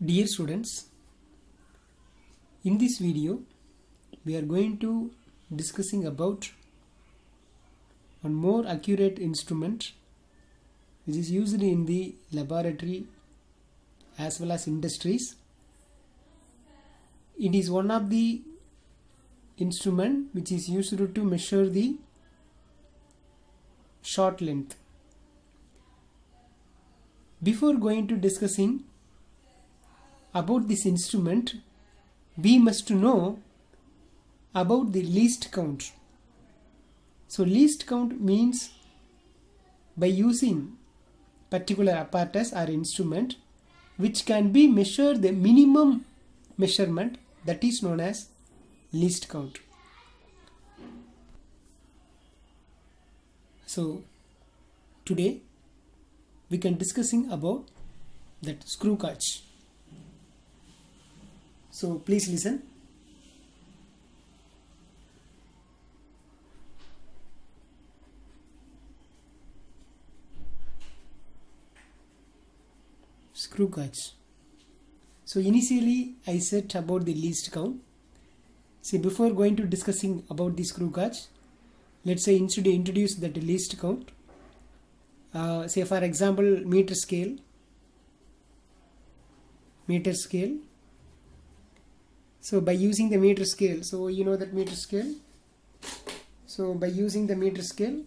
Dear students, in this video we are going to discussing about one more accurate instrument which is used in the laboratory as well as industries. It is one of the instrument which is used to measure the shot length. Before going to discussing about this instrument, we must know about the least count. So least count means by using particular apparatus or instrument which can be measured the minimum measurement, that is known as least count. So today we can discussing about that screw gauge. So please listen. Screw gauge. So initially I said about the least count. See, before going to discussing about the screw gauge, let's say introduce that least count. Say for example meter scale. So by using the meter scale, so you know that meter scale. So by using the meter scale,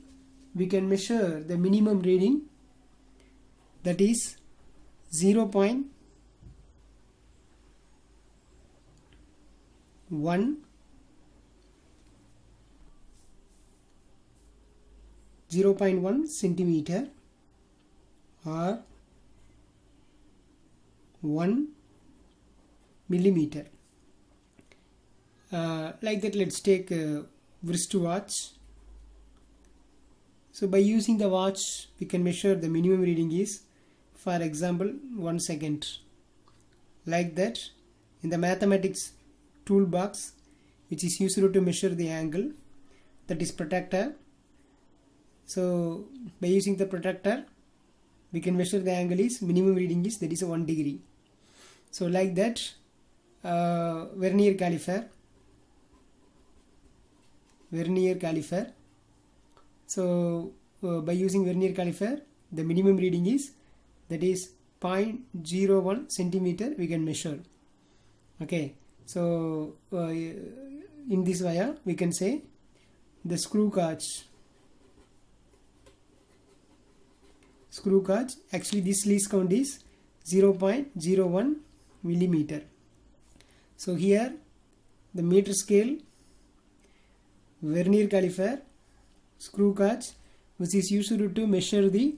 we can measure the minimum reading, that is 0.1 centimeter or 1 millimeter. Like that, let's take a wristwatch. So by using the watch, we can measure the minimum reading is, for example, 1 second. Like that, in the mathematics toolbox, which is used to measure the angle, that is protractor. So by using the protractor, we can measure the angle is, minimum reading is, that is 1 degree. So like that, vernier caliper. So by using vernier caliper, the minimum reading is, that is 0.01 centimeter we can measure. Okay, so in this way we can say the screw gauge. Actually this least count is 0.01 millimeter. So here the meter scale, vernier caliper, screw gauge, which is used to measure the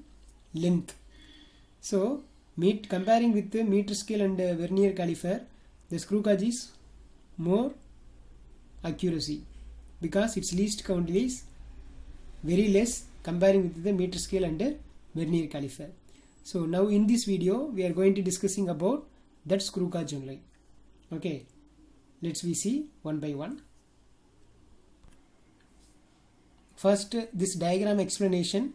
length. So comparing with the meter scale and vernier caliper, the screw gauge is more accuracy because its least count is very less comparing with the meter scale and vernier caliper. So now in this video we are going to discussing about that screw gauge only. Okay, let's we see one by one. First this diagram explanation,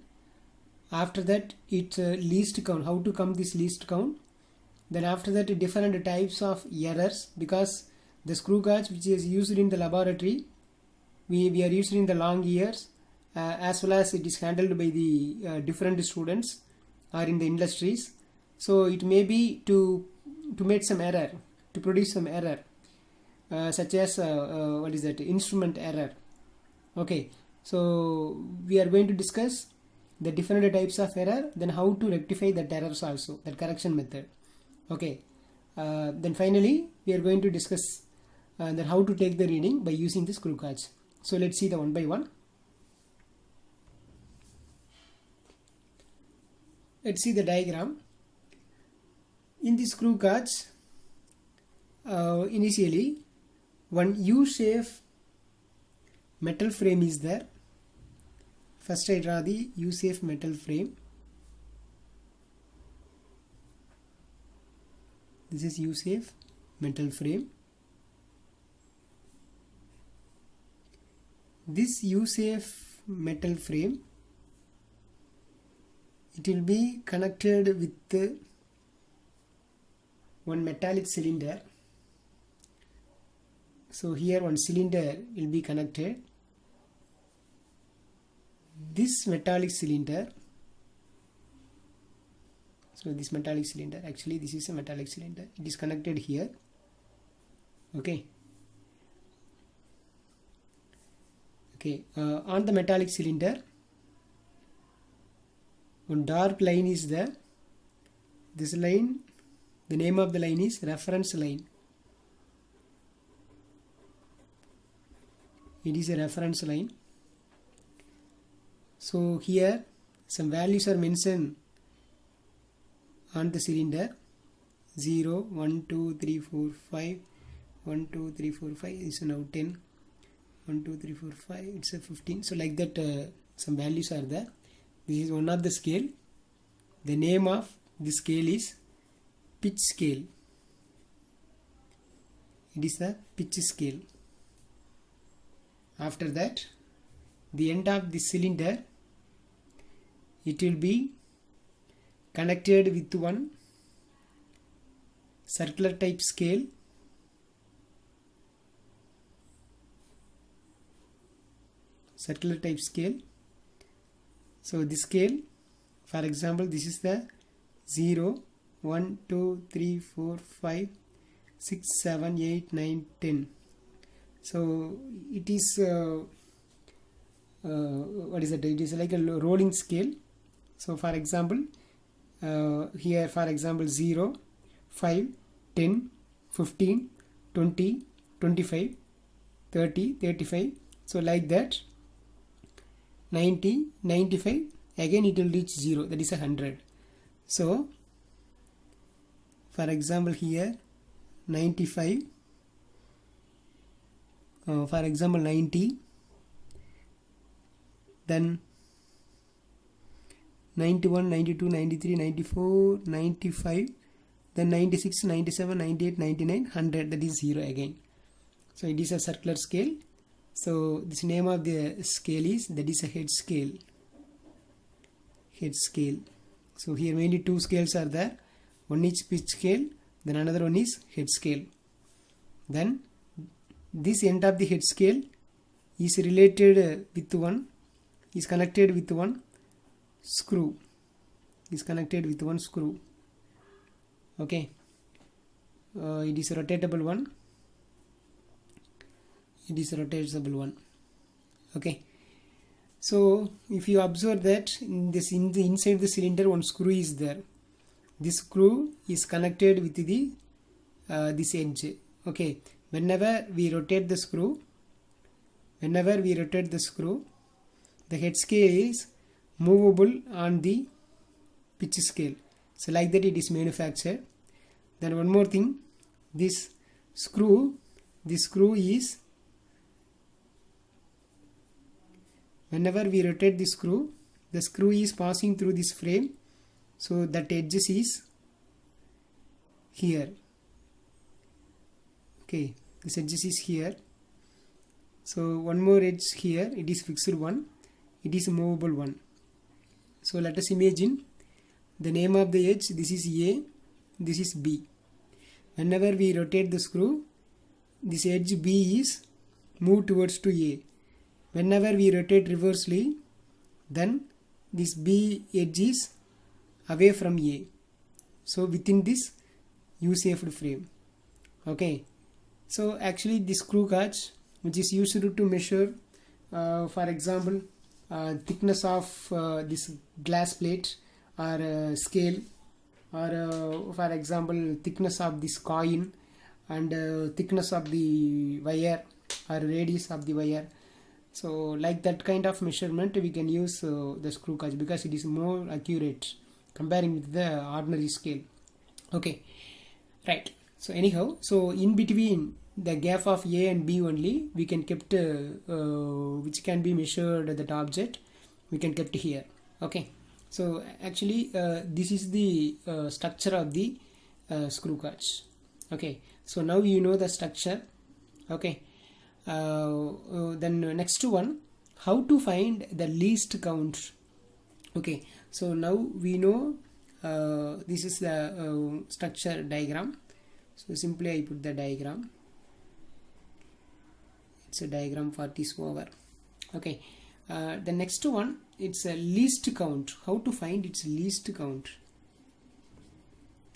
after that it's least count, how to come this least count. Then after that different types of errors, because the screw gauge which is used in the laboratory, we are used in the long years, as well as it is handled by the different students or in the industries. So it may be to make some error, to produce some error, such as what is that, instrument error. Okay, so we are going to discuss the different types of error, then how to rectify that errors also, that correction method. Okay, then finally we are going to discuss then how to take the reading by using the screw gauge. So let's see the one by one. Let's see the diagram. In the screw gauge, initially one U-shape metal frame is there. First I draw the U-shape metal frame. This is U-shape metal frame. This U-shape metal frame, it will be connected with one metallic cylinder. So here one cylinder will be connected. This metallic cylinder, so this metallic cylinder, actually this is a metallic cylinder, it is connected here. Okay, on the metallic cylinder one dark line is there. This line, the name of the line is reference line. It is a reference line. So here some values are mentioned on the cylinder: 0, 1, 2, 3, 4, 5, 1, 2, 3, 4, 5 is now 10, 1, 2, 3, 4, 5, it's a 15. So like that some values are there. This is one of the scale. The name of the scale is pitch scale. It is the pitch scale. After that, the end of the cylinder, it will be connected with one circular type scale. Circular type scale. So this scale, for example, this is the 0, 1, 2, 3, 4, 5, 6, 7, 8, 9, 10. So it is what is it? It is like a rolling scale. So for example, here for example 0, 5, 10, 15, 20, 25, 30, 35. So like that, 90, 95, again it will reach 0, that is 100. So for example here 95, for example 90, then 91, 92, 93, 94, 95, then 96, 97, 98, 99, 100, that is 0 again. So it is a circular scale. So this name of the scale is, that is a head scale. Head scale. So here mainly two scales are there. One is pitch scale, then another one is head scale. Then this end of the head scale is related with one, is connected with one screw. Is connected with one screw. Okay. It is a rotatable one. It is a rotatable one. Okay. So if you observe that in the inside the cylinder one screw is there. This screw is connected with the this edge. Okay. Whenever we rotate the screw, the head scale is movable on the pitch scale. So like that it is manufactured. Then one more thing, this screw is, whenever we rotate the screw is passing through this frame, so that edges is here. Okay, this edges is here. So one more edge here, it is fixed one, it is a movable one. So let us imagine the name of the edge, this is A, this is B. Whenever we rotate the screw, this edge B is moved towards to A. Whenever we rotate reversely, then this B edge is away from A. So within this U-shaped frame. Okay. So actually this screw gauge, which is used to measure, for example, thickness of this glass plate or scale, or for example thickness of this coin and thickness of the wire or radius of the wire. So like that kind of measurement we can use the screw gauge, because it is more accurate comparing with the ordinary scale. Okay, right. So anyhow, so in between the gap of A and B only we can kept which can be measured at that object, we can kept here. Okay. So actually this is the structure of the screw gauge. Okay. So now you know the structure. Okay. Then next one, how to find the least count. Okay. So now we know this is the structure diagram. So simply I put the diagram. It's a diagram for this over. Okay, the next one, it's a least count. How to find its least count?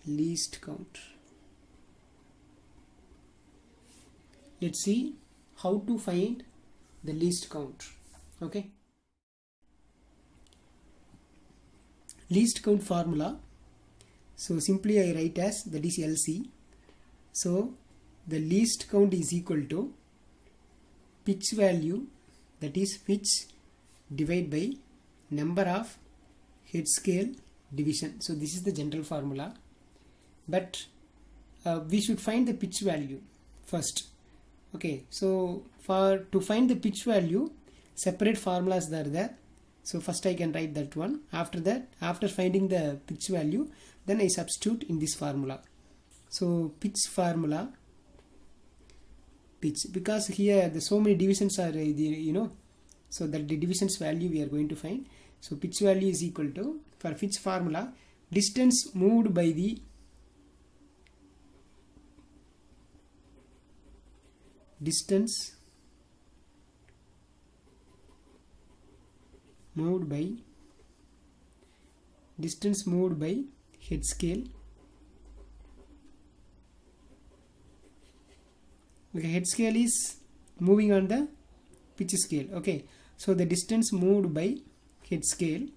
Least count. Let's see how to find the least count. Okay, least count formula. So simply I write as, that is LC. So the least count is equal to pitch value, that is pitch, divided by number of head scale division. So this is the general formula, but we should find the pitch value first. Okay, so to find the pitch value, separate formulas are there. So first I can write that one. After that, after finding the pitch value, then I substitute in this formula. So pitch formula, pitch, because here the so many divisions are so that the divisions value we are going to find. So pitch value is equal to, for pitch formula, distance moved by the distance moved by head scale. Okay, head scale is moving on the pitch scale. Okay, so the distance moved by head scale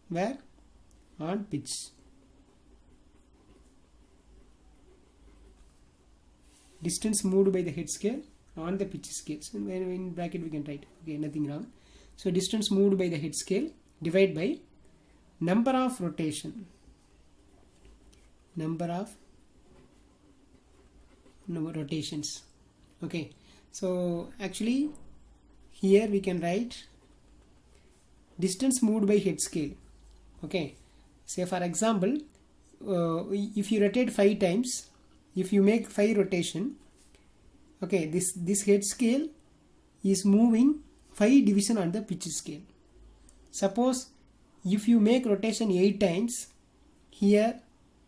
where on pitch. Distance moved by the head scale on the pitch scale. So in bracket we can write, okay, nothing wrong. So distance moved by the head scale divided by number of rotations. Okay, so actually here we can write distance moved by head scale. Okay, say for example, if you rotate 5 times, if you make 5 rotation, okay, this head scale is moving 5 division on the pitch scale. Suppose if you make rotation 8 times, here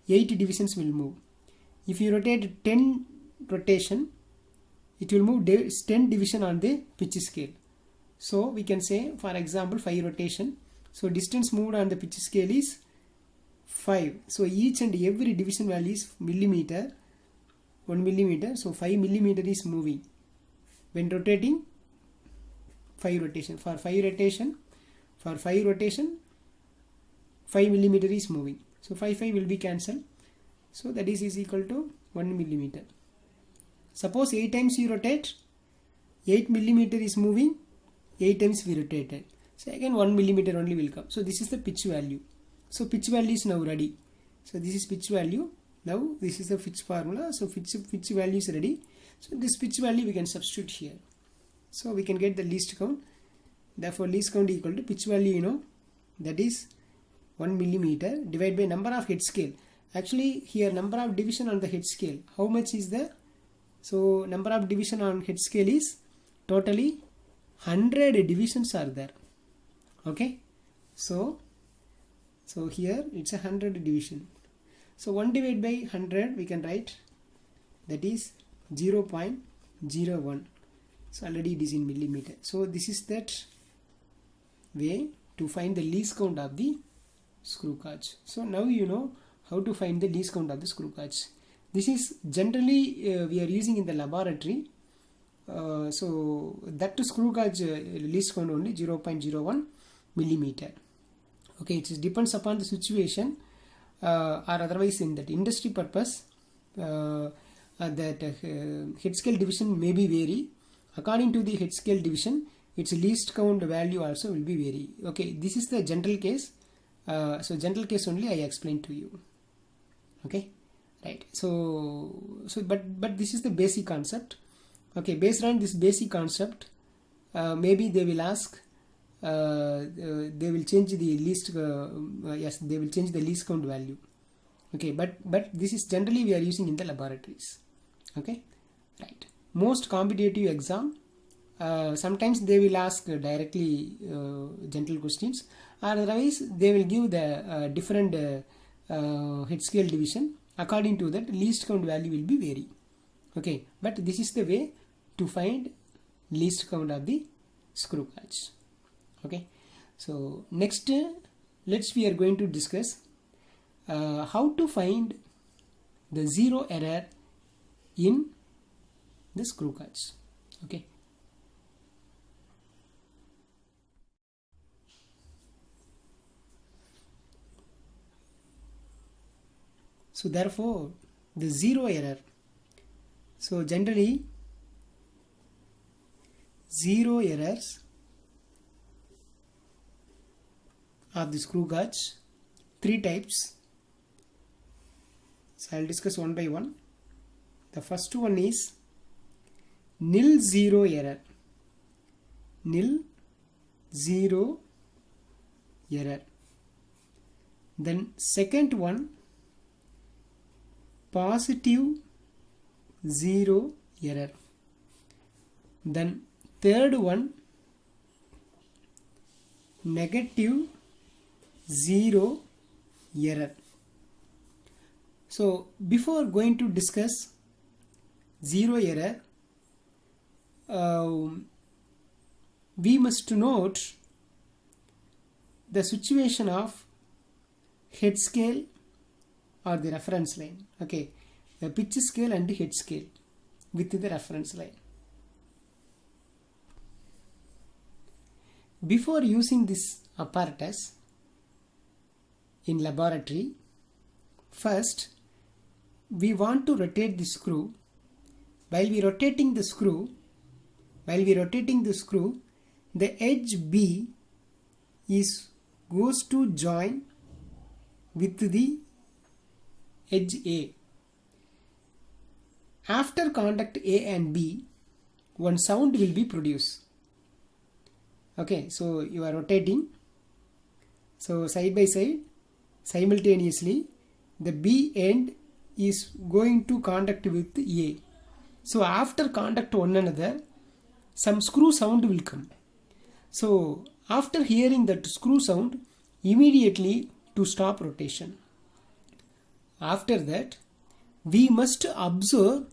8 divisions will move. If you rotate 10 rotation, it will move 10 division on the pitch scale. So we can say, for example, 5 rotation. So distance moved on the pitch scale is 5. So each and every division value is millimeter, 1 millimeter. So 5 millimeter is moving when rotating 5 rotation. For 5 rotation, 5 millimeter is moving. So 5 will be cancelled. So that is equal to 1 millimeter. Suppose 8 times you rotate, 8 millimeter is moving, 8 times we rotated. So again 1 millimeter only will come. So this is the pitch value. So pitch value is now ready. So this is pitch value. Now this is the pitch formula. So pitch value is ready. So this pitch value we can substitute here. So we can get the least count. Therefore least count equal to pitch value, that is 1 millimeter divided by number of head scale. Actually here number of division on the head scale, how much is there? So number of division on head scale is totally 100 divisions are there. Okay, so here it's 100 division. So 1 divided by 100 we can write, that is 0.01. So already it is in millimeter. So this is that way to find the least count of the screw gauge. So now you know how to find the least count of the screw gauge. This is generally we are using in the laboratory. So that screw gauge least count only 0.01 millimeter. Okay, it depends upon the situation, or otherwise in that industry purpose that head scale division may be vary. According to the head scale division, its least count value also will be vary. Okay, this is the general case. So general case only I explained to you. Okay, right. So but this is the basic concept. Okay, based on this basic concept, maybe they will ask, they will change the least, yes, they will change the least count value. Okay, but this is generally we are using in the laboratories. Okay, right. Most competitive exam, sometimes they will ask directly general questions, or otherwise they will give the different head scale division. According to that, least count value will be vary. Okay, but this is the way to find least count of the screw gauge. Okay, so next we are going to discuss how to find the zero error in the screw gauge. Okay, so therefore the zero error, so generally zero errors of the screw gauge, three types. So I'll discuss one by one. The first one is nil zero error. Nil zero error. Then second one, positive zero error. Then third one, negative zero error. So before going to discuss zero error, we must note the situation of head scale or the reference line. Okay, the pitch scale and the head scale with the reference line. Before using this apparatus in laboratory, first we want to rotate the screw. While we rotating the screw, the edge B goes to join with the edge A. After contact A and B, one sound will be produced. Okay, so you are rotating. So side by side, simultaneously, the B end is going to contact with A. So after contact one another, some screw sound will come. So after hearing that screw sound, immediately to stop rotation. After that, we must observe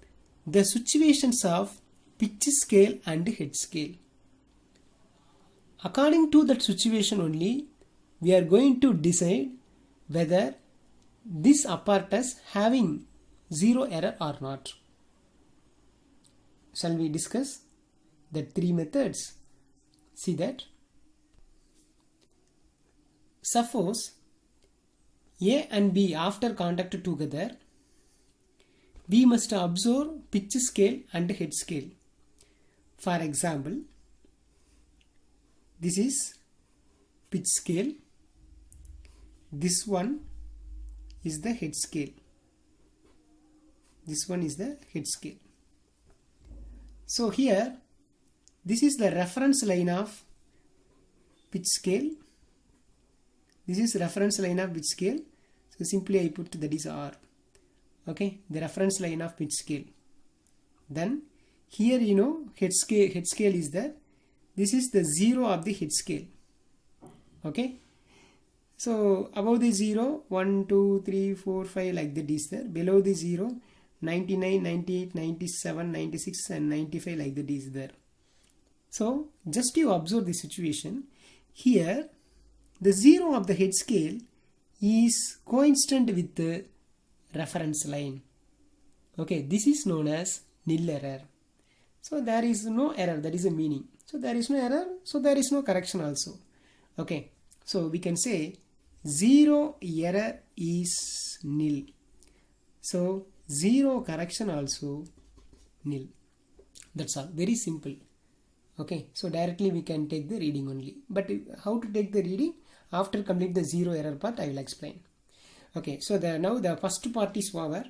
the situations of pitch scale and head scale. According to that situation only, we are going to decide whether this apparatus having zero error or not. Shall we discuss the three methods? See that. Suppose A and B after contact together, we must observe pitch scale and head scale. For example, this is pitch scale. This one is the head scale. This one is the head scale. So here, this is the reference line of pitch scale. This is reference line of pitch scale. So simply I put that is R. Okay, the reference line of pitch scale. Then here head scale is there. This is the zero of the head scale. Okay. So above the 0, 1, 2, 3, 4, 5 like that is there. Below the 0, 99, 98, 97, 96 and 95 like that is there. So just you observe the situation. Here the 0 of the head scale is coincident with the reference line. Okay, this is known as nil error. So there is no error, that is the meaning. So there is no error, so there is no correction also. Okay, so we can say zero error is nil. So zero correction also nil. That's all, very simple. Okay, so directly we can take the reading only. But how to take the reading? After complete the zero error part, I will explain. Okay, so now the first part is over.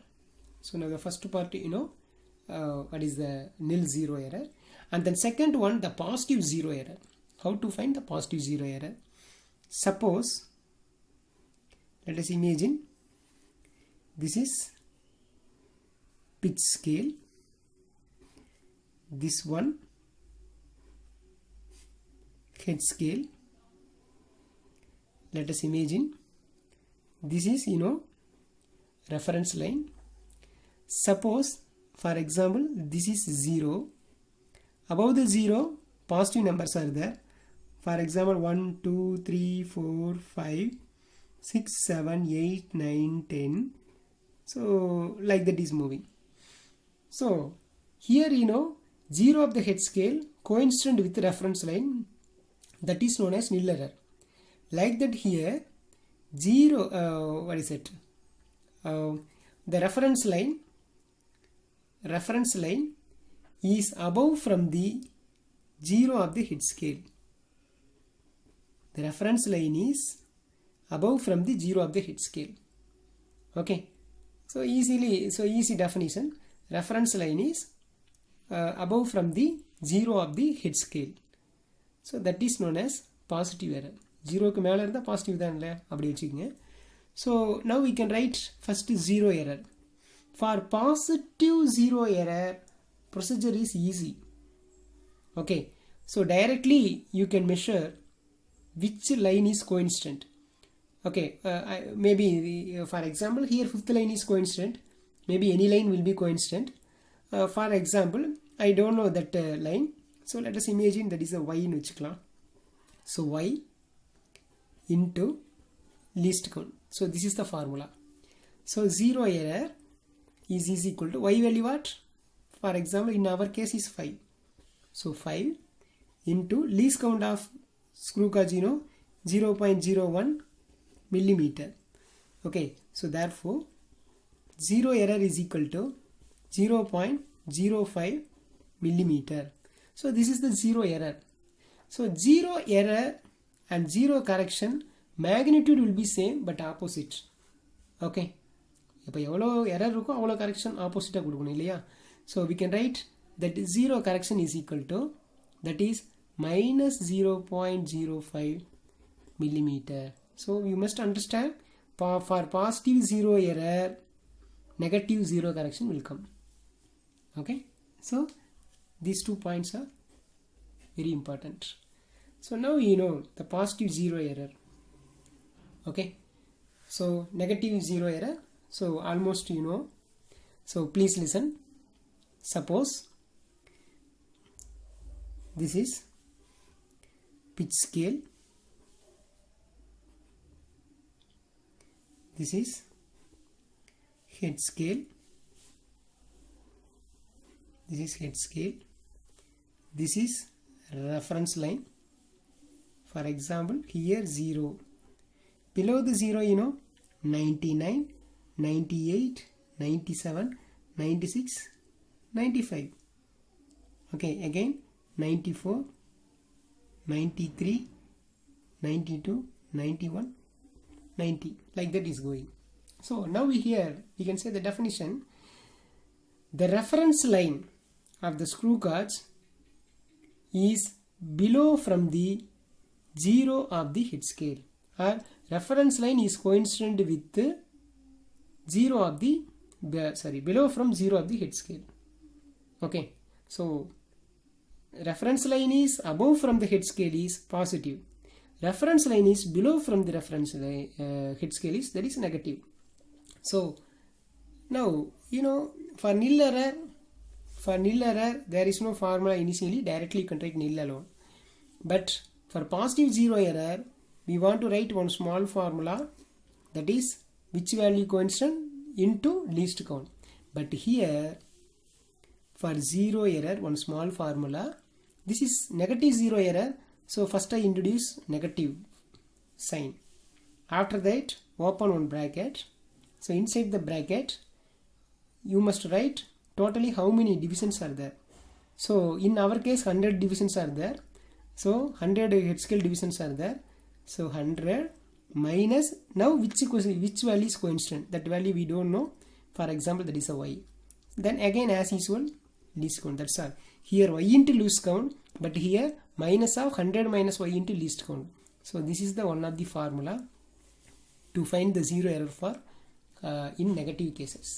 So now the first part, what is the nil zero error. And then second one, the positive zero error. How to find the positive zero error? Suppose, let us imagine, this is pitch scale. This one, head scale. Let us imagine, this is, reference line. Suppose for example this is 0. Above the 0 positive numbers are there. For example 1 2 3 4 5 6 7 8 9 10. So like that is moving. So here 0 of the head scale coincident with the reference line, that is known as nil error. Like that here 0 the reference line is above from the 0 of the head scale. The reference line is above from the 0 of the head scale. Okay, so easy definition. Reference line is above from the 0 of the head scale. So that is known as positive error. 0 க்கு மேல இருந்தா positive தான் இல்ல, அப்படி வச்சுக்கங்க. So now we can write first 0 error. For positive 0 error, procedure is easy. Okay, so directly you can measure which line is coincident. Okay, maybe for example here fifth line is coincident. Maybe any line will be coincident. For example, I don't know that line. So let us imagine that is a y ன்னு வச்சுக்கலாம். So y into least count. So this is the formula. So 0 error is equal to y value what? For example, in our case is 5. So 5 into least count of screw gauge 0.01 millimeter. Okay, so therefore 0 error is equal to 0.05 millimeter. So this is the 0 error. So 0 error and 0 correction magnitude will be same but opposite. Okay, இப்போ எவ்வளோ error இருக்கோ அவ்வளோ correction ஆப்போசிட்டாக கொடுக்கணும் இல்லையா? So we can write that 0 correction is equal to, that is minus 0.05 millimeter. So you must understand, for positive 0 error, negative 0 correction will come. Okay, so these 2 points are very important. So now you know the positive 0 error. Okay, so negative 0 error, so almost you know. So please listen. Suppose this is pitch scale, this is head scale, this is head scale, this is reference line. For example here 0, below the 0 you know 99, 98, 97, 96, 95. Okay, again 94, 93, 92, 91, 90, like that is going. So now here we can say the definition. The reference line of the screw gauge is below from the 0 of the head scale, or reference line is coincident with the 0 of the below from 0 of the head scale. Okay, so reference line is above from the head scale is positive, reference line is below from the reference head scale is, that is negative. So now you know for nil error there is no formula initially, directly you can write nil alone. But for positive 0 error we want to write one small formula, that is which value coincident into least count. But here for 0 error one small formula, this is negative 0 error. So first I introduce negative sign, after that open one bracket. So inside the bracket you must write totally how many divisions are there. So in our case 100 divisions are there, so 100 head scale divisions are there. So 100 minus, now which value is coincident, that value we don't know. For example that is a y. Then again as usual least count, that's all. Here y into least count, but here minus of 100 minus y into least count. So this is the one of the formula to find the 0 error for in negative cases.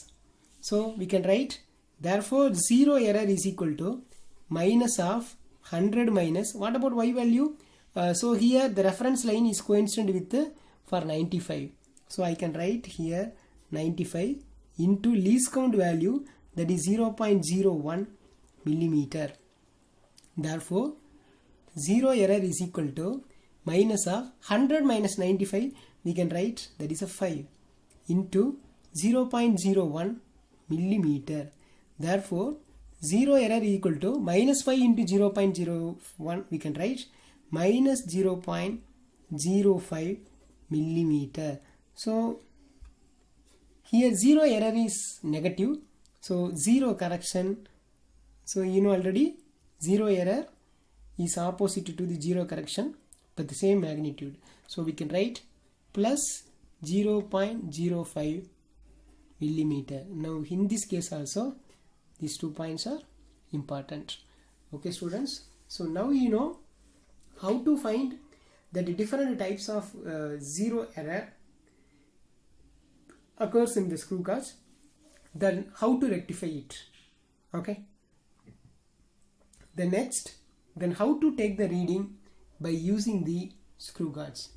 So we can write, therefore 0 error is equal to minus of 100 minus, what about y value? So here the reference line is coincident with for 95. So I can write here 95 into least count value, that is 0.01 millimeter. Therefore, zero error is equal to minus of 100 minus 95, we can write that is a 5 into 0.01 millimeter. Therefore, zero error is equal to minus 5 into 0.01, we can write minus 0.05 millimeter. So here zero error is negative, so zero correction. So you know already zero error is opposite to the zero correction but the same magnitude. So we can write plus 0.05 millimeter. Now in this case also these 2 points are important. Okay students, so now you know how to find the different types of zero error occurs in the screw gauge, then how to rectify it. Okay, the next, then how to take the reading by using the screw gauge.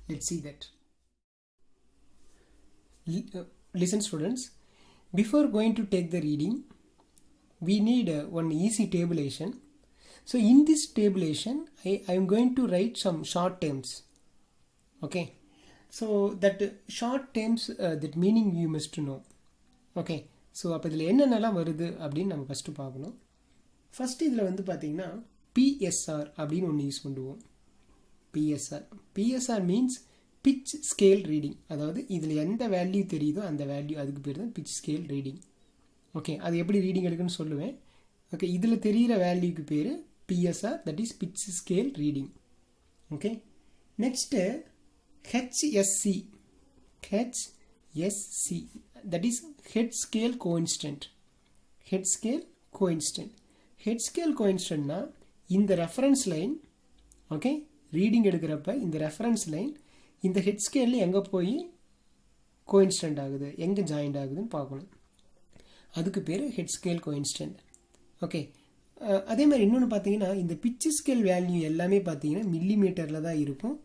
Let's see that. Listen students, before going to take the reading we need one easy tabulation. So in this tabulation I am going to write some short terms. Okay, so that short terms that meaning you must know. Okay, so அப்போ இதில் என்னென்னலாம் வருது அப்படின்னு நம்ம first பார்க்கணும். First இதில் வந்து பார்த்திங்கன்னா பிஎஸ்ஆர் அப்படின்னு ஒன்று யூஸ் பண்ணுவோம். PSR means pitch scale reading. அதாவது இதில் எந்த வேல்யூ தெரியுதோ அந்த வேல்யூ, அதுக்கு பேர் தான் பிச் ஸ்கேல் ரீடிங். ஓகே, அது எப்படி ரீடிங் எடுக்குன்னு சொல்லுவேன். ஓகே, இதில் தெரிகிற வேல்யூக்கு பேர் PSR, that is pitch scale reading. Okay, next HSC, that is head scale coincident. Head scale coincidentனா இந்த ரெஃபரன்ஸ் லைன், ஓகே, ரீடிங் எடுக்கிறப்ப இந்த ரெஃபரன்ஸ் லைன் இந்த ஹெட் ஸ்கேலில் எங்கே போய் கோயின்சிடென்ட் ஆகுது, எங்கே ஜாயிண்ட் ஆகுதுன்னு பார்க்கணும். அதுக்கு பேர் ஹெட் ஸ்கேல் கோயின்சிடென்ட். ஓகே, அதே மாதிரி இன்னொன்று பார்த்தீங்கன்னா இந்த பிச் ஸ்கேல் வேல்யூ எல்லாமே பார்த்தீங்கன்னா மில்லிமீட்டரில் தான் இருக்கும்.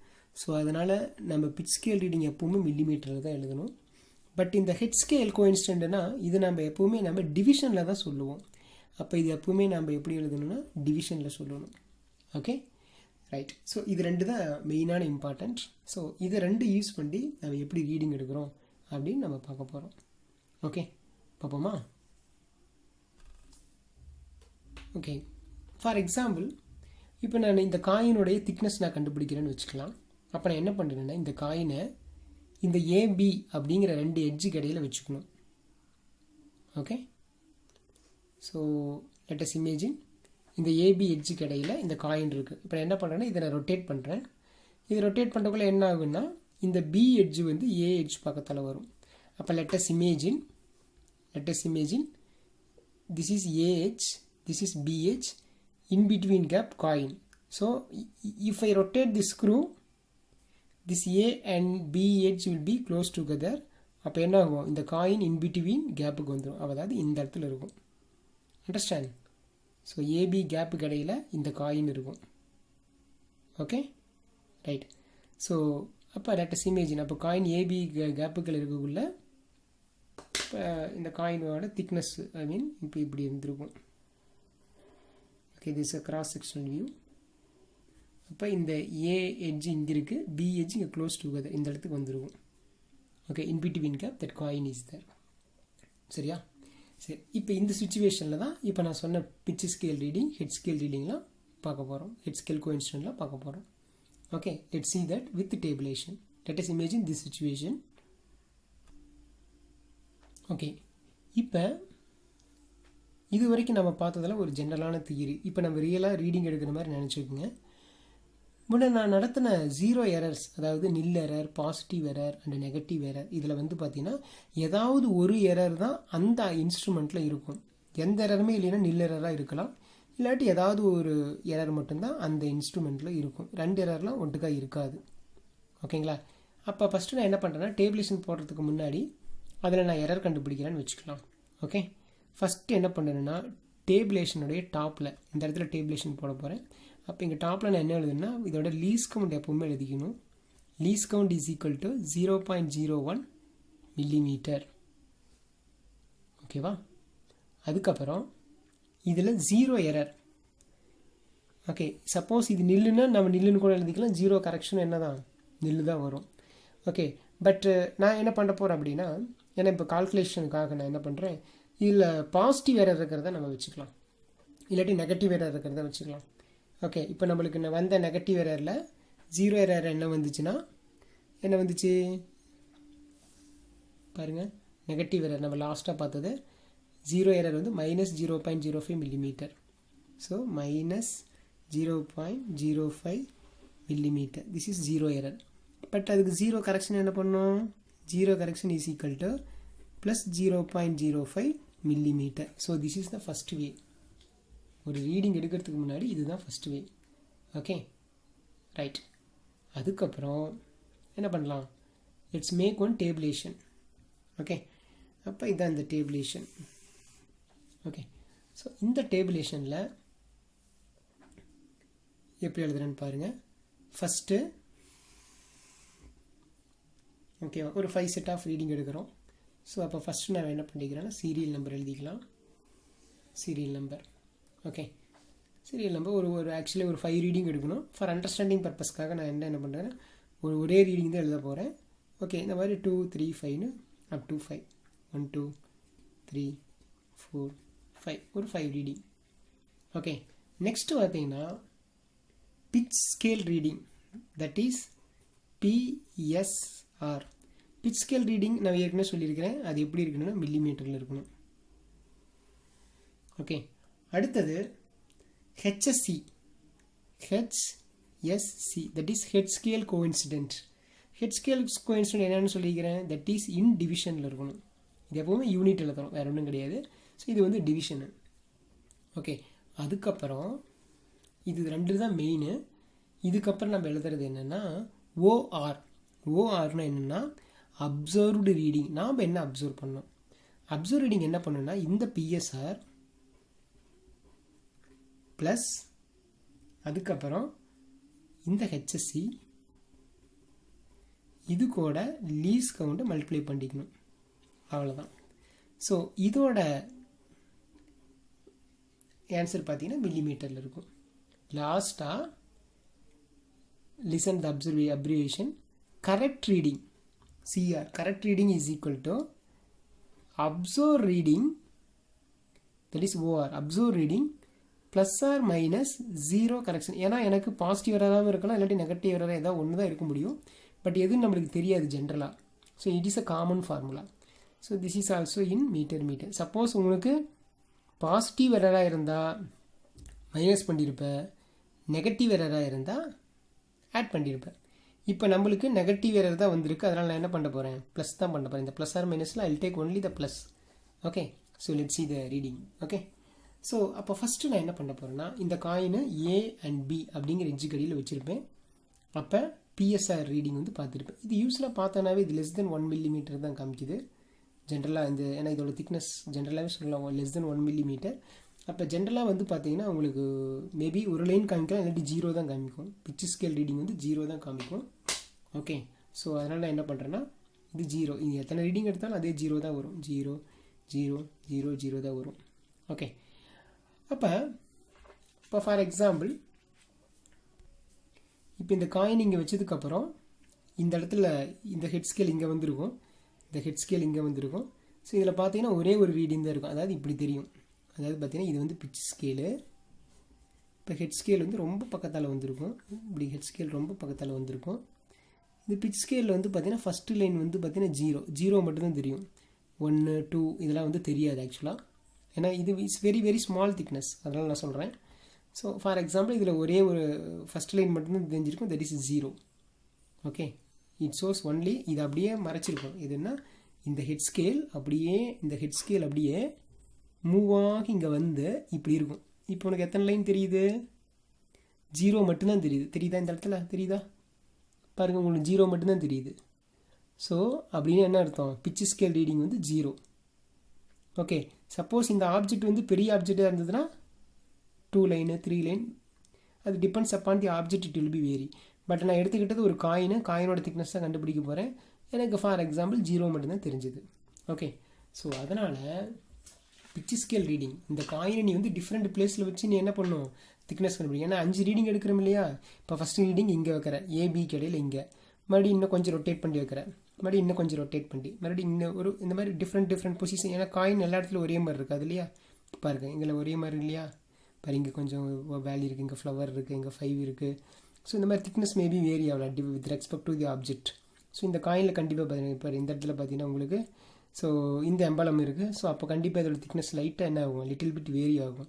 ஸோ அதனால் நம்ம பிச் ஸ்கேல் ரீடிங் எப்போவுமே மில்லிமீட்டரில் தான் எழுதணும். பட் இந்த ஹெட் ஸ்கேல் கோயின்சிடென்ட்னா இது நம்ம எப்போவுமே நம்ம டிவிஷனில் தான் சொல்லுவோம். அப்போ இது எப்போவுமே நம்ம எப்படி எழுதணும்னா டிவிஷனில் சொல்லணும். Okay, right. ஸோ இது ரெண்டு தான் மெயினான இம்பார்ட்டன்ட். ஸோ இதை ரெண்டு யூஸ் பண்ணி நம்ம எப்படி ரீடிங் எடுக்கிறோம் அப்படின்னு நம்ம பார்க்க போகிறோம். ஓகே, பார்ப்போமா? ஓகே, ஃபார் எக்ஸாம்பிள் இப்போ நான் இந்த காயினுடைய திக்னஸ் நான் கண்டுபிடிக்கிறேன்னு வச்சுக்கலாம். அப்போ நான் என்ன பண்ணுறேன்னா இந்த காயினை இந்த ஏபி அப்படிங்கிற ரெண்டு எட்ஜுக்கு இடையில் வச்சுக்கணும். Okay, so let us imagine இந்த ஏபி எட்ஜுக்கு இடையில் இந்த காயின் இருக்குது. இப்போ நான் என்ன பண்ணுறேன்னா இதை நான் ரொட்டேட் பண்ணுறேன். இது ரொட்டேட் பண்ணுறதுக்குள்ள என்ன ஆகுன்னா இந்த பி எட்ஜு வந்து ஏ எட்ஜ் பக்கத்தில் வரும். அப்போ let us imagine this is a edge, this is BH, in between gap coin. So if I rotate the screw, this A and B edge will be close together. அப்போ என்ன ஆகும், இந்த coin in between கேப்புக்கு வந்துடும். அதாவது இந்த இடத்துல இருக்கும். Understand? So AB கேப்புக்கு இடையில் இந்த காயின் இருக்கும். Okay, right. ஸோ அப்போ லெட்டஸ் இமேஜின் அப்போ காயின் ஏபி கேப்புகள் இருக்கக்குள்ள இப்போ இந்த காயினோட திக்னஸ் ஐ மீன் இப்போ இப்படி இருந்திருக்கும். Okay, this is a cross sectional view. அப்போ இந்த ஏ எட்ஜ் இங்கே இருக்குது, பி எட்ஜ் இங்கே க்ளோஸ் டுகெதர் இந்த இடத்துக்கு வந்துருக்கும். Okay, in between gap that coin is there. சரியா? சரி, இப்போ இந்த சுச்சுவேஷனில் தான் இப்போ நான் சொன்ன pitch scale reading, head scale ரீடிங்லாம் பார்க்க போகிறோம், ஹெட் ஸ்கேல் கோயின்சிடென்ட்லாம் பார்க்க போகிறோம். Okay, let's see that with tabulation. Let us imagine this situation. Okay, இப்போ இது வரைக்கும் நம்ம பார்த்ததில் ஒரு ஜென்ரலான தியரி. இப்போ நம்ம ரியலாக ரீடிங் எடுக்கிற மாதிரி நினச்சிக்கோங்க. முன்னே நான் நடத்தின ஜீரோ எரர்ஸ், அதாவது நில் error, positive error and negative error, இதில் வந்து பார்த்திங்கன்னா ஏதாவது ஒரு எரர் தான் அந்த இன்ஸ்ட்ருமெண்ட்டில் இருக்கும். எந்த எரருமே இல்லைன்னா நில் எரராக இருக்கலாம், இல்லாட்டி ஏதாவது ஒரு எரர் மட்டும்தான் அந்த இன்ஸ்ட்ருமெண்ட்டில் இருக்கும். ரெண்டு எரர்லாம் ஒட்டுக்காக இருக்காது. ஓகேங்களா? அப்போ ஃபஸ்ட்டு நான் என்ன பண்ணுறேன்னா டேபிளேஷன் போடுறதுக்கு முன்னாடி அதில் நான் எரர் கண்டுபிடிக்கிறேன்னு வச்சுக்கலாம். ஓகே, ஃபஸ்ட்டு என்ன பண்ணுறேன்னா டேபிளேஷனுடைய டாப்பில் இந்த இடத்துல டேபிளேஷன் போட போகிறேன். அப்போ இங்கே டாப்பில் நான் என்ன எழுதுன்னா இதோட லீஸ் கவுண்ட் எப்போவுமே எழுதிக்கணும். Lease count is equal to 0.01 millimeter. ஓகேவா. அதுக்கப்புறம் இதில் 0 எரர். ஓகே, சப்போஸ் இது நில்லுன்னா நம்ம நில்லுன்னு கூட எழுதிக்கலாம், 0 கரெக்ஷன் என்ன தான் நில்லு தான் வரும். ஓகே, பட்டு நான் என்ன பண்ண போகிறேன் அப்படின்னா, ஏன்னா இப்போ கால்குலேஷனுக்காக நான் என்ன பண்ணுறேன், இதில் பாசிட்டிவ் எரர் இருக்கிறத நம்ம வச்சுக்கலாம், இல்லாட்டி நெகட்டிவ் எரர் இருக்கிறத வச்சுக்கலாம். ஓகே, இப்போ நம்மளுக்கு வந்த நெகட்டிவ் எரரில் 0 எரர் என்ன வந்துச்சுன்னா, என்ன வந்துச்சு பாருங்கள், நெகட்டிவ் எரர் நம்ம லாஸ்ட்டாக பார்த்தது 0 எரர் வந்து -0.05 millimetre. So -0.05 millimetre, this is 0 error. But அதுக்கு 0 கரெக்ஷன் என்ன பண்ணோம், 0 correction is equal to +0.05 millimetre. So this is the first way. ஒரு ரீடிங் எடுக்கிறதுக்கு முன்னாடி இதுதான் ஃபஸ்ட் வே. Okay right. அதுக்கப்புறம் என்ன பண்ணலாம், let's make one tabulation. Okay, அப்போ இதான் இந்த டேபிளேஷன். ஓகே, ஸோ இந்த டேபிளேஷனில் எப்படி எழுதுறேன்னு பாருங்கள். ஃபஸ்ட்டு ஓகேவா, ஒரு 5 செட் ஆஃப் ரீடிங் எடுக்கிறோம். ஸோ அப்போ ஃபஸ்ட்டு நான் என்ன பண்ணிக்கிறேன்னா சீரியல் நம்பர் எழுதிக்கலாம். Serial number. Okay, serial number ஒரு ஆக்சுவலி ஒரு 5 ரீடிங் எடுக்கணும். ஃபார் அண்டர்ஸ்டாண்டிங் பர்பஸ்க்காக நான் என்ன பண்ணுறேன்னா ஒரே ரீடிங் தான் எழுத போகிறேன். ஓகே, இந்த மாதிரி 2 3 5ன்னு அப் டு 5, 1 2 3 4 5, ஒரு 5 ரீடிங். ஓகே, நெக்ஸ்ட்டு பார்த்தீங்கன்னா pitch scale reading, that is PSR. pitch scale reading நான் ஏற்கனவே சொல்லியிருக்கிறேன், அது எப்படி இருக்கணும்னா மில்லிமீட்டரில் இருக்கணும். ஓகே, அடுத்தது HSC, that is head scale coincident. head scale coincident என்னன்னு சொல்லியிருக்கிறேன், that is in divisionல இருக்கணும். இது எப்போவுமே யூனிட் எழுதணும், வேறு ஒன்றும் கிடையாது. ஸோ இது வந்து டிவிஷனு. ஓகே, அதுக்கப்புறம் இது 2 தான் மெயின். இதுக்கப்புறம் நம்ம எழுதுறது என்னென்னா OR. ORனா என்னென்னா அப்சர்வ்டு ரீடிங். நாம் என்ன அப்சர்வ் பண்ணோம், அப்சர்வ் ரீடிங் என்ன பண்ணோன்னா இந்த PSR ப்ளஸ் அதுக்கப்புறம் இந்த HSC இது கூட லீஸ் கவுண்ட்டை மல்டிப்ளை பண்ணிக்கணும், அவ்வளோதான். ஸோ இதோட ஆன்சர் பார்த்தீங்கன்னா மில்லிமீட்டரில் இருக்கும். லாஸ்ட்டாக listen the abbreviation. Correct reading CR, correct reading is equal to observe reading, that is OR, observe reading +or-0 correction. ஏன்னா எனக்கு பாசிட்டிவ் எரராகவும் இருக்கலாம், இல்லாட்டி நெகட்டிவ் எரராக ஏதாவது ஒன்று தான் இருக்க முடியும். பட் எதுவும் நம்மளுக்கு தெரியாது ஜென்ரலாக. So it is a common formula. So this is also in metre. Suppose உங்களுக்கு பாசிட்டிவ் எரராக இருந்தால் மைனஸ் பண்ணியிருப்பேன், நெகட்டிவ் எரராக இருந்தால் ஆட் பண்ணியிருப்பேன். இப்போ நம்மளுக்கு நெகட்டிவ் எரர் தான் வந்திருக்கு, அதனால் நான் என்ன பண்ண போகிறேன், ப்ளஸ் தான் பண்ண போகிறேன். இந்த ப்ளஸ் ஆர் மைனஸில் I will take only the plus. Okay, so let's see the reading. Okay, so அப்போ ஃபஸ்ட்டு நான் என்ன பண்ண போகிறேன்னா இந்த காயினை A and B அப்படிங்கிற எட்ஜுக்கடியில் வச்சுருப்பேன். அப்போ PSR ரீடிங் வந்து பார்த்துருப்பேன். இது யூஸ்வலாக பார்த்தோன்னாவே இது less than 1 மில்லிமீட்டர் தான் காமிக்குது ஜென்ரலாக. இந்த ஏன்னா இதோட திக்னஸ் ஜென்ரலாகவே சொல்லலாம் less than 1 மில்லிமீட்டர். அப்போ ஜென்ரலாக வந்து பார்த்தீங்கன்னா உங்களுக்கு மேபி ஒரு லைன் காமிக்கலாம், இல்லாட்டி 0 தான் காமிக்கும். பிட்ச் ஸ்கேல் ரீடிங் வந்து 0 தான் காமிக்கும். ஓகே, ஸோ அதனால் நான் என்ன பண்ணுறேன்னா இது 0, இது எத்தனை ரீடிங் எடுத்தாலும் அதே 0 தான் வரும். 0 0 0 0 தான் வரும். ஓகே, அப்போ ஃபார் எக்ஸாம்பிள் இப்போ இந்த காயின் இங்கே வச்சதுக்கப்புறம் இந்த இடத்துல இந்த ஹெட் ஸ்கேல் இங்கே வந்திருக்கும், இந்த ஹெட் ஸ்கேல் இங்கே வந்திருக்கும். ஸோ இதில் பார்த்தீங்கன்னா ஒரே ஒரு ரீடிங் தான் இருக்கும், அதாவது இப்படி தெரியும். அதாவது பார்த்தீங்கன்னா இது வந்து பிட்ச் ஸ்கேலு. இப்போ ஹெட் ஸ்கேல் வந்து ரொம்ப பக்கத்தால் வந்திருக்கும், இப்படி ஹெட் ஸ்கேல் ரொம்ப பக்கத்தால் வந்திருக்கும். இந்த பிட்ச் ஸ்கேலில் வந்து பார்த்தீங்கன்னா ஃபஸ்ட்டு லைன் வந்து பார்த்தீங்கன்னா 0 மட்டும்தான் தெரியும். 1 2 இதெல்லாம் வந்து தெரியாது ஆக்சுவலாக, ஏன்னா இது is very very small thickness, அதனால் நான் சொல்கிறேன். ஸோ ஃபார் எக்ஸாம்பிள் இதில் ஒரே ஒரு ஃபஸ்ட் லைன் மட்டும்தான் தெரிஞ்சிருக்கும், that is 0. Okay, it shows only இது அப்படியே மறைச்சிருக்கும். இதுன்னா இந்த ஹெட் ஸ்கேல் அப்படியே, இந்த ஹெட் ஸ்கேல் அப்படியே மூவ் ஆகி இங்கே வந்து இப்படி இருக்கும். இப்போ உனக்கு எத்தனை லைன் தெரியுது, 0 மட்டும்தான் தெரியுது. தெரியுதா இந்த இடத்துல, தெரியுதா பாருங்கள், உங்களுக்கு 0 மட்டும்தான் தெரியுது. ஸோ அப்படின்னு என்ன அர்த்தம், பிட்ச் ஸ்கேல் ரீடிங் வந்து 0. ஓகே, சப்போஸ் இந்த ஆப்ஜெக்ட் வந்து பெரிய ஆப்ஜெக்டாக இருந்ததுன்னா 2 லைனு 3 லைன், அது depends upon the object, it will be vary. But நான் எடுத்துக்கிட்டது ஒரு காயினோட திக்னஸ் தான் கண்டுபிடிக்க போகிறேன். எனக்கு ஃபார் எக்ஸாம்பிள் 0 மட்டும்தான் தெரிஞ்சுது. ஓகே, ஸோ அதனால் பிச் ஸ்கேல் ரீடிங். இந்த காயினை நீ வந்து டிஃப்ரெண்ட் பிளேஸில் வச்சு நீ என்ன பண்ணும், திக்னஸ் கண்டுபிடிக்கும். ஏன்னா 5 ரீடிங் எடுக்கிறோம் இல்லையா. இப்போ ஃபஸ்ட்டு ரீடிங் இங்கே வைக்கிற ஏபிக்கு இடையில் இங்கே, மறுபடியும் இன்னும் கொஞ்சம் ரொட்டேட் பண்ணி வைக்கிற, மறுபடியும் இன்னும் கொஞ்சம் ரொட்டேட் பண்ணி, மறுபடியும் இன்னும் ஒரு இந்த மாதிரி டிஃப்ரெண்ட் பொசிஷன். ஏன்னா காயின் எல்லா இடத்துலையும் ஒரே மாதிரி இருக்காது இல்லையா. பாருங்க இதில் ஒரே மாதிரி இல்லையா. பாரு இங்கே கொஞ்சம் வேல்யூ இருக்குது, இங்கே ஃப்ளவர் இருக்குது, இங்கே 5 இருக்குது. ஸோ இந்த மாதிரி திக்னஸ் மேபி வேரி ஆகலாம் with respect to the object. So இந்த காயினில் கண்டிப்பாக பார்த்தீங்கன்னா இப்போ இந்த இடத்துல பார்த்தீங்கன்னா உங்களுக்கு ஸோ இந்த எம்பலம் இருக்குது. ஸோ அப்போ கண்டிப்பாக இதோட திக்னஸ் லைட்டாக என்ன ஆகும், லிட்டில் பிட் வேரி ஆகும்.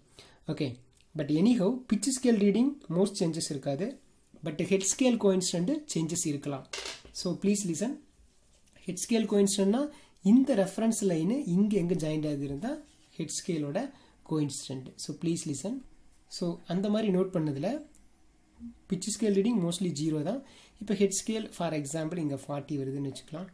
Okay, but anyhow pitch scale reading most changes இருக்காது, but head scale coincident changes இருக்கலாம். So please listen. Head scale கோயின்சிடென்ட்னா இந்த ரெஃபரன்ஸ் லைனு இங்கே எங்கே ஜாயிண்ட் ஆகிருந்தால் ஹெட் ஸ்கேலோட coincident. So please listen. So அந்த மாதிரி நோட் பண்ணதில் பிச் ஸ்கேல் ரீடிங் மோஸ்ட்லி 0 தான். இப்போ ஹெட் ஸ்கேல் ஃபார் எக்ஸாம்பிள் இங்கே 40 வருதுன்னு வச்சுக்கலாம்.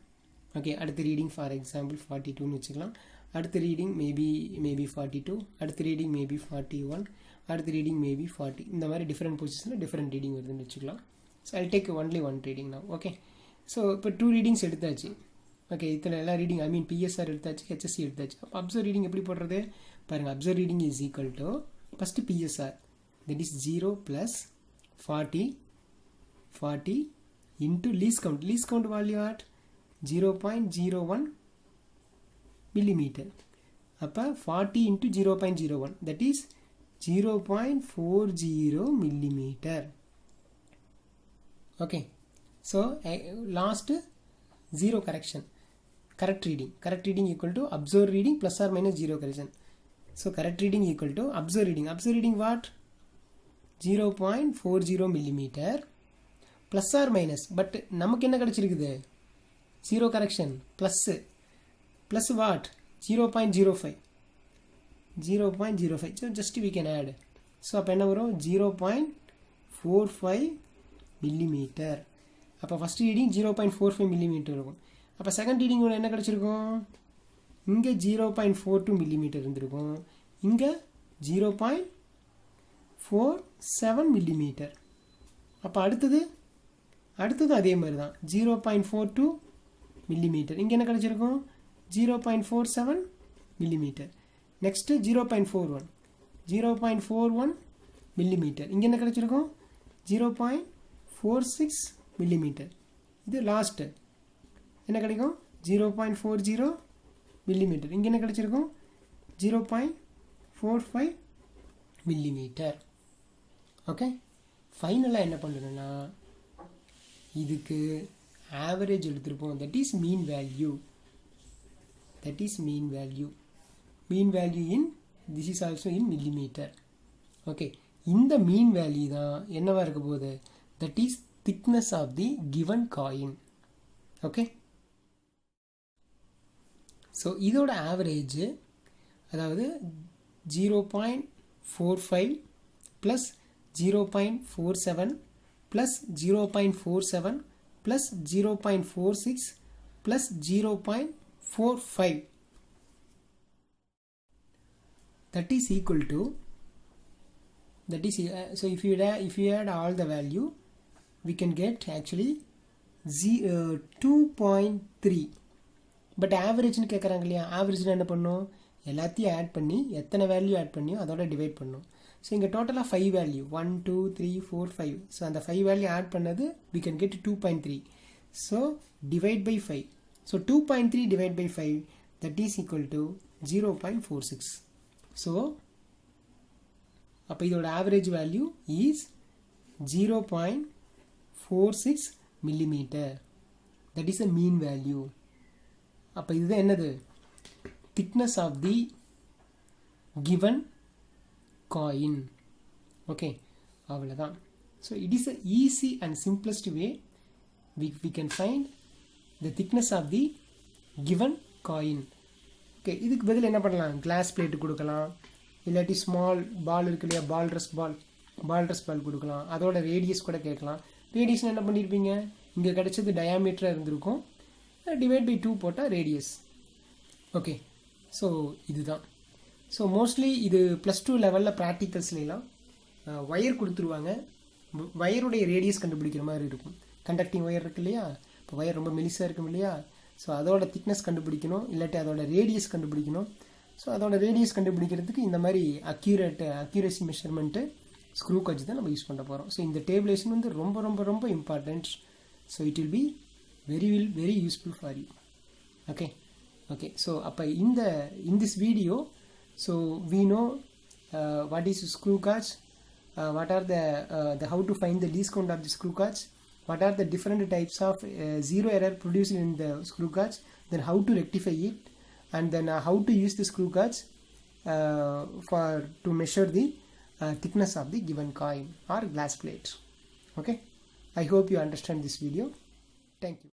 ஓகே, அடுத்த ரீடிங் ஃபார் எக்ஸாம்பிள் 42ன்னு வச்சுக்கலாம். அடுத்த ரீடிங் மேபி 42, அடுத்த ரீடிங் மேபி 41, அடுத்த ரீடிங் மேபி 40. இந்த மாதிரி டிஃப்ரெண்ட் பொசிஷனில் டிஃப்ரெண்ட் ரீடிங் வருதுன்னு வச்சுக்கலாம். So I take only 1 reading நான். ஓகே, ஸோ இப்போ 2 ரீடிங்ஸ் எடுத்தாச்சு. ஓகே, இதில் எல்லா ரீடிங் பிஎஸ்ஆர் எடுத்தாச்சு, ஹெச்எஸ்சி எடுத்தாச்சு. அப்போ அப்சர்வ் ரீடிங் எப்படி போடுறது பாருங்கள். Observe reading is equal to first PSR, that is 0 + 40 into least count value at 0.01 millimeter. அப்போ 40 into 0.01 that is 0.40 millimeter. Okay, so last 0 correction, correct reading equal to observed reading plus or minus 0 correction. So correct reading equal to observed reading what, 0.40 millimeter plus or minus. But நமக்கு என்ன கிடச்சிருக்குது, 0 correction plus what, 0.05. So just we can add. So அப்போ என்ன வரும், 0.45 millimeter. அப்போ first reading 0.45 millimeter இருக்கும். அப்போ second reading என்ன கிடச்சிருக்கும், இங்கே 0.42 millimeter இருந்திருக்கும், இங்கே 0.47 millimeter. அப்போ அடுத்தது அதே மாதிரி தான் 0.42 millimeter. இங்கே என்ன கிடச்சிருக்கும், 0.47 millimeter. Next 0.41 millimeter. இங்கே என்ன கிடச்சிருக்கும், 0.46 millimeter. இது லாஸ்ட்டு என்ன கிடைக்கும், 0.40 millimeter. இங்கே என்ன கிடச்சிருக்கும், 0.45 millimeter. ஓகே, ஃபைனலாக என்ன பண்ணணும்னா இதுக்கு ஆவரேஜ் எடுத்துருப்போம். That is mean value. Mean value in this is also in millimetre. Okay, இந்த மீன் வேல்யூ தான் என்னவா இருக்க போகுது, that is thickness of the given coin. Okay, so இதோட ஆவரேஜ் அதாவது 0.45 + 0.47 + 0.47 + 0.46 + 0.45. That is equal to, so if you add all the value, we can get actually 2.3. But ஆவரேஜ்னு கேட்குறாங்க இல்லையா. ஆவரேஜ்னு என்ன பண்ணும், எல்லாத்தையும் ஆட் பண்ணி எத்தனை வேல்யூ ஆட் பண்ணியோ அதோட டிவைட் பண்ணும். ஸோ இங்கே டோட்டலாக 5 வேல்யூ 1 2 3 4 5. ஸோ அந்த 5 வேல்யூ ஆட் பண்ணது we can get 2.3. So divide by 5. So 2.3 divide by 5 that is equal to 0.46. So அப்போ இதோட average value is 0.46 millimeter. that is a mean value. அப்போ இதுதான் என்னது, thickness of the given coin. Okay, அவ்வளோதான். So it is a easy and simplest way we can find the thickness of the given coin. Okay, இதுக்கு பதில் என்ன பண்ணலாம், class plate கொடுக்கலாம், இல்லாட்டி ஸ்மால் பால் இருக்கு இல்லையா, பால் ட்ரெஸ் பால் கொடுக்கலாம். அதோட ரேடியஸ் கூட கேட்கலாம். ரேடியஸ்னு என்ன பண்ணியிருப்பீங்க, இங்கே கிடைச்சது டயாமீட்டராக இருந்திருக்கும், டிவைட் பை 2 போட்டால் ரேடியஸ். ஓகே, ஸோ இதுதான். ஸோ மோஸ்ட்லி இது +2 லெவலில் ப்ராக்டிகல்ஸ்லாம் ஒயர் கொடுத்துருவாங்க. ஒயருடைய ரேடியஸ் கண்டுபிடிக்கிற மாதிரி இருக்கும். கண்டக்டிங் ஒயர் இருக்கு இல்லையா, இப்போ ஒயர் ரொம்ப மெலிசாக இருக்கும் இல்லையா, ஸோ அதோட திக்னஸ் கண்டுபிடிக்கணும், இல்லாட்டி அதோட ரேடியஸ் கண்டுபிடிக்கணும். ஸோ அதோட ரேடியஸ் கண்டுபிடிக்கிறதுக்கு இந்த மாதிரி அக்யூரசி மெஷர்மெண்ட்டு ஸ்க்ரூ காஜ் தான் நம்ம யூஸ் பண்ண போகிறோம். ஸோ இந்த டேபிளேஷன் வந்து ரொம்ப ரொம்ப ரொம்ப important. So it will be very useful for you. Okay so அப்போ in this video, so we know what is screw gauge, what are the how to find the least count of the screw gauge, what are the different types of zero error produced in the screw gauge, then how to rectify it, and then how to use the screw gauge to measure the thickness of the given coin or glass plate. Okay, I hope you understand this video. Thank you.